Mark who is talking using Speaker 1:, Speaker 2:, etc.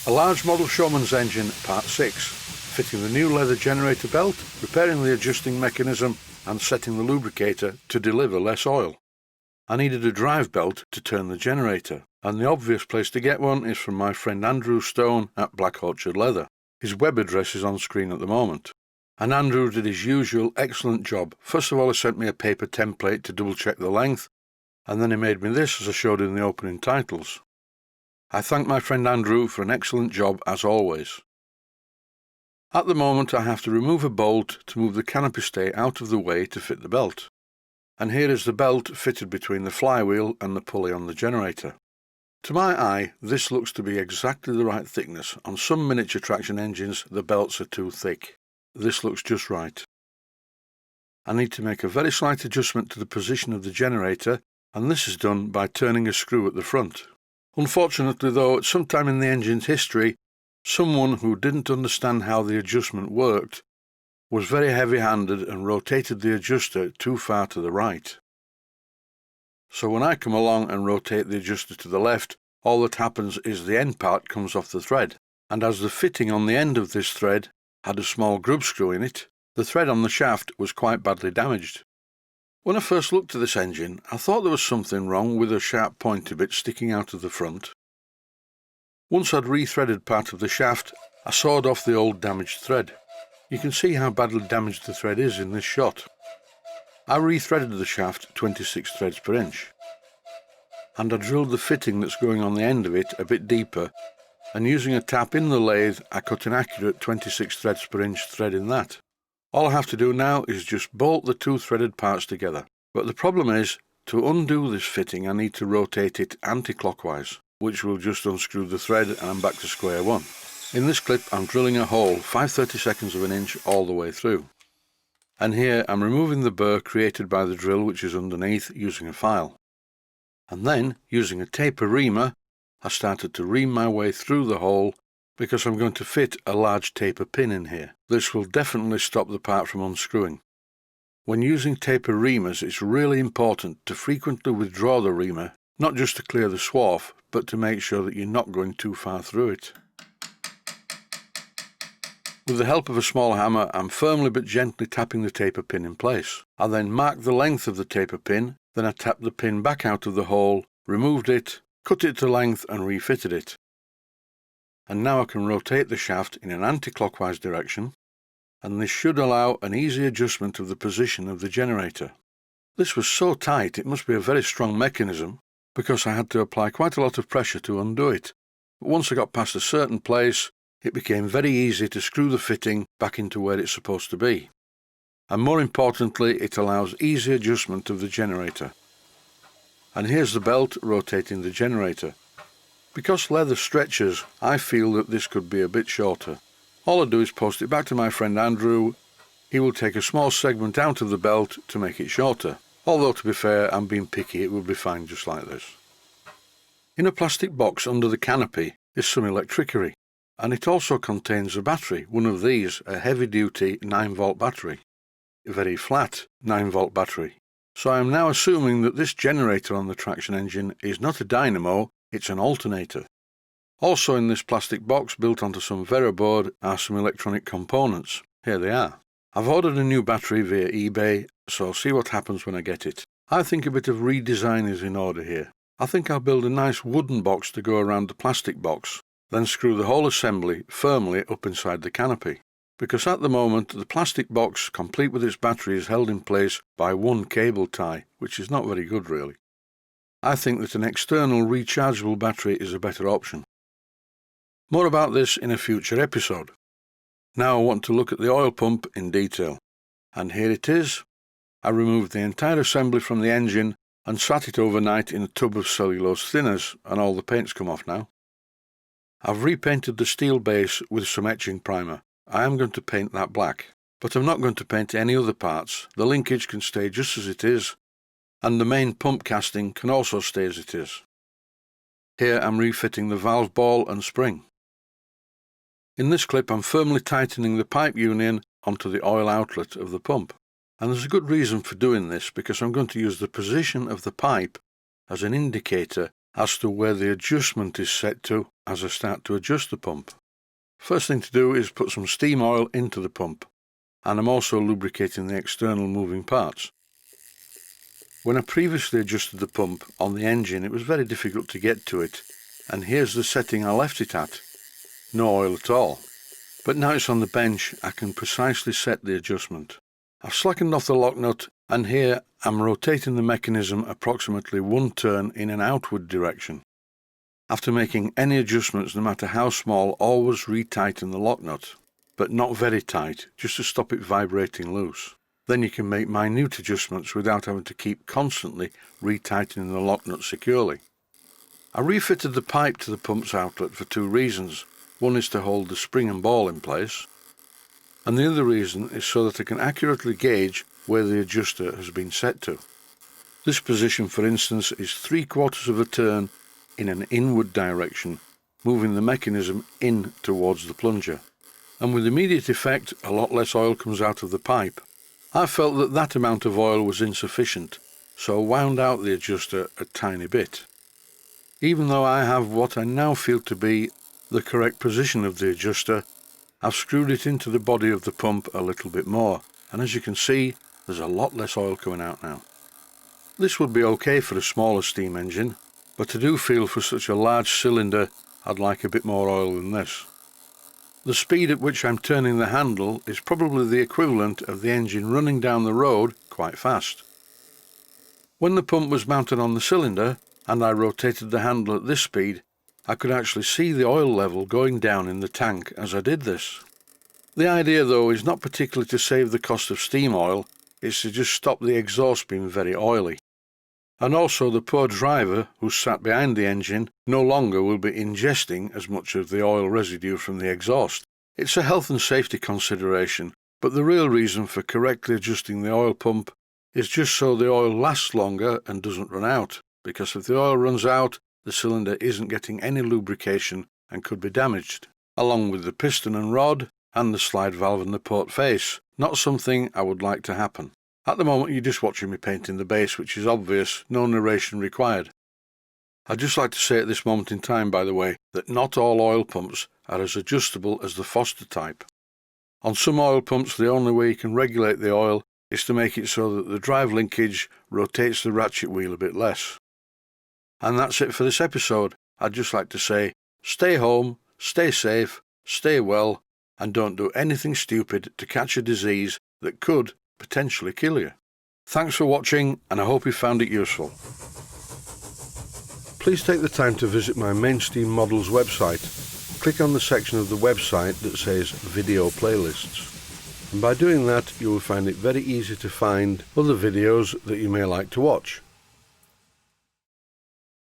Speaker 1: A large model Showman'S engine, part 6, fitting the new leather generator belt, repairing the adjusting mechanism and setting the lubricator to deliver less oil. I needed a drive belt to turn the generator, and the obvious place to get one is from my friend Andrew Stone at Black Orchard Leather. His web address is on screen at the moment. And Andrew did his usual excellent job. First of all, he sent me a paper template to double check the length, and then he made me this as I showed in the opening titles. I thank my friend Andrew for an excellent job as always. At the moment I have to remove a bolt to move the canopy stay out of the way to fit the belt. And here is the belt fitted between the flywheel and the pulley on the generator. To my eye, this looks to be exactly the right thickness. On some miniature traction engines, the belts are too thick. This looks just right. I need to make a very slight adjustment to the position of the generator, and this is done by turning a screw at the front. Unfortunately though, at some time in the engine's history, someone who didn't understand how the adjustment worked was very heavy-handed and rotated the adjuster too far to the right. So when I come along and rotate the adjuster to the left, all that happens is the end part comes off the thread, and as the fitting on the end of this thread had a small grub screw in it, the thread on the shaft was quite badly damaged. When I first looked at this engine, I thought there was something wrong with a sharp pointy bit sticking out of the front. Once I'd rethreaded part of the shaft, I sawed off the old damaged thread. You can see how badly damaged the thread is in this shot. I rethreaded the shaft 26 threads per inch, and I drilled the fitting that's going on the end of it a bit deeper, and using a tap in the lathe I cut an accurate 26 threads per inch thread in that. All I have to do now is just bolt the two threaded parts together, but the problem is, to undo this fitting I need to rotate it anti-clockwise, which will just unscrew the thread and I'm back to square one. In this clip I'm drilling a hole 5/32 of an inch all the way through. And here I'm removing the burr created by the drill which is underneath using a file. And then, using a taper reamer, I started to ream my way through the hole because I'm going to fit a large taper pin in here. This will definitely stop the part from unscrewing. When using taper reamers, it's really important to frequently withdraw the reamer, not just to clear the swarf, but to make sure that you're not going too far through it. With the help of a small hammer, I'm firmly but gently tapping the taper pin in place. I then marked the length of the taper pin, then I tapped the pin back out of the hole, removed it, cut it to length and refitted it. And now I can rotate the shaft in an anti-clockwise direction, and this should allow an easy adjustment of the position of the generator. This was so tight it must be a very strong mechanism, because I had to apply quite a lot of pressure to undo it. But once I got past a certain place, it became very easy to screw the fitting back into where it's supposed to be. And more importantly, it allows easy adjustment of the generator. And here's the belt rotating the generator. Because leather stretches, I feel that this could be a bit shorter. All I do is post it back to my friend Andrew. He will take a small segment out of the belt to make it shorter. Although to be fair, I'm being picky, it will be fine just like this. In a plastic box under the canopy is some electricery, and it also contains a battery, one of these, a heavy-duty 9-volt battery. A very flat 9-volt battery. So I am now assuming that this generator on the traction engine is not a dynamo, it's an alternator. Also in this plastic box built onto some Veraboard are some electronic components. Here they are. I've ordered a new battery via eBay, so I'll see what happens when I get it. I think a bit of redesign is in order here. I think I'll build a nice wooden box to go around the plastic box, then screw the whole assembly firmly up inside the canopy. Because at the moment the plastic box, complete with its battery, is held in place by one cable tie, which is not very good really. I think that an external rechargeable battery is a better option. More about this in a future episode. Now I want to look at the oil pump in detail. And here it is. I removed the entire assembly from the engine and sat it overnight in a tub of cellulose thinners, and all the paint's come off now. I've repainted the steel base with some etching primer. I am going to paint that black, but I'm not going to paint any other parts. The linkage can stay just as it is, and the main pump casting can also stay as it is. Here I'm refitting the valve ball and spring. In this clip I'm firmly tightening the pipe union onto the oil outlet of the pump. And there's a good reason for doing this, because I'm going to use the position of the pipe as an indicator as to where the adjustment is set to as I start to adjust the pump. First thing to do is put some steam oil into the pump, and I'm also lubricating the external moving parts. When I previously adjusted the pump on the engine, it was very difficult to get to it, and here's the setting I left it at. No oil at all. But now it's on the bench, I can precisely set the adjustment. I've slackened off the lock nut, and here I'm rotating the mechanism approximately 1 turn in an outward direction. After making any adjustments, no matter how small, always retighten the lock nut, but not very tight, just to stop it vibrating loose. Then you can make minute adjustments without having to keep constantly retightening the lock nut securely. I refitted the pipe to the pump's outlet for 2 reasons. One is to hold the spring and ball in place, and the other reason is so that I can accurately gauge where the adjuster has been set to. This position, for instance, is 3/4 of a turn in an inward direction, moving the mechanism in towards the plunger, and with immediate effect a lot less oil comes out of the pipe. I felt that that amount of oil was insufficient, so wound out the adjuster a tiny bit. Even though I have what I now feel to be the correct position of the adjuster, I've screwed it into the body of the pump a little bit more, and as you can see, there's a lot less oil coming out now. This would be okay for a smaller steam engine, but I do feel for such a large cylinder I'd like a bit more oil than this. The speed at which I'm turning the handle is probably the equivalent of the engine running down the road quite fast. When the pump was mounted on the cylinder, and I rotated the handle at this speed, I could actually see the oil level going down in the tank as I did this. The idea though is not particularly to save the cost of steam oil, it's to just stop the exhaust being very oily. And also the poor driver who sat behind the engine no longer will be ingesting as much of the oil residue from the exhaust. It's a health and safety consideration, but the real reason for correctly adjusting the oil pump is just so the oil lasts longer and doesn't run out, because if the oil runs out, the cylinder isn't getting any lubrication and could be damaged, along with the piston and rod and the slide valve and the port face. Not something I would like to happen. At the moment you're just watching me painting the base, which is obvious, no narration required. I'd just like to say at this moment in time, by the way, that not all oil pumps are as adjustable as the Foster type. On some oil pumps the only way you can regulate the oil is to make it so that the drive linkage rotates the ratchet wheel a bit less. And that's it for this episode. I'd just like to say, stay home, stay safe, stay well, and don't do anything stupid to catch a disease that could potentially kill you. Thanks for watching, and I hope you found it useful. Please take the time to visit my Mainsteam Models website. Click on the section of the website that says Video Playlists. And by doing that, you will find it very easy to find other videos that you may like to watch.